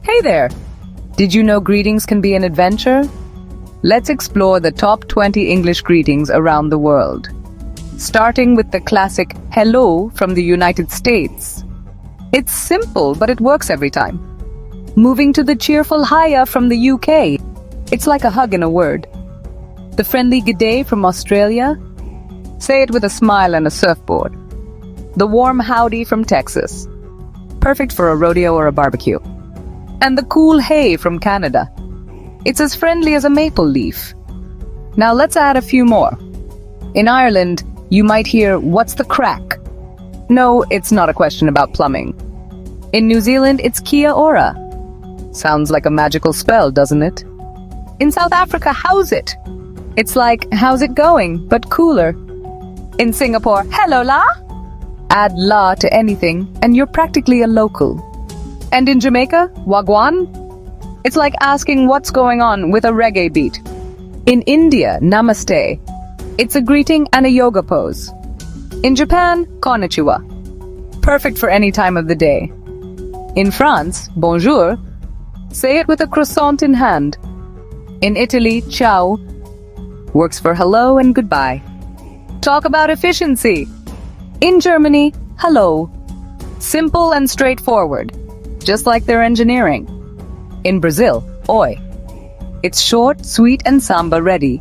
Hey there! Did you know greetings can be an adventure? Let's explore the top 20 English greetings around the world. Starting with the classic hello from the United States. It's simple, but it works every time. Moving to the cheerful hiya from the UK. It's like a hug in a word. The friendly Gday from Australia. Say it with a smile and a surfboard. The warm howdy from Texas. Perfect for a rodeo or a barbecue. And the cool hey from Canada. It's as friendly as a maple leaf. Now let's add a few more. In Ireland, you might hear, "What's the crack?" No, it's not a question about plumbing. In New Zealand, it's Kia ora. Sounds like a magical spell, doesn't it? In South Africa, how's it? It's like, how's it going, but cooler. In Singapore, hello la. Add la to anything, and you're practically a local. And in Jamaica, wagwan? It's like asking what's going on with a reggae beat. In India, namaste. It's a greeting and a yoga pose. In Japan, konnichiwa. Perfect for any time of the day. In France, bonjour. Say it with a croissant in hand. In Italy, ciao. Works for hello and goodbye. Talk about efficiency. In Germany, hello. Simple and straightforward, just like their engineering. In Brazil, oi. It's short, sweet, and samba ready.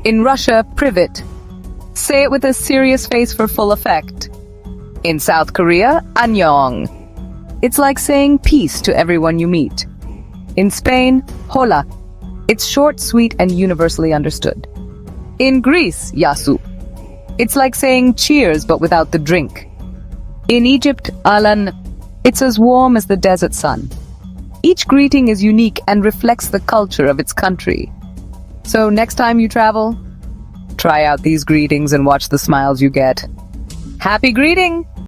In Russia, privet. Say it with a serious face for full effect. In South Korea, annyeong. It's like saying peace to everyone you meet. In Spain, hola. It's short, sweet, and universally understood. In Greece, yasu. It's like saying cheers but without the drink. In Egypt, alan. It's as warm as the desert sun. Each greeting is unique and reflects the culture of its country. So next time you travel, try out these greetings and watch the smiles you get. Happy greeting!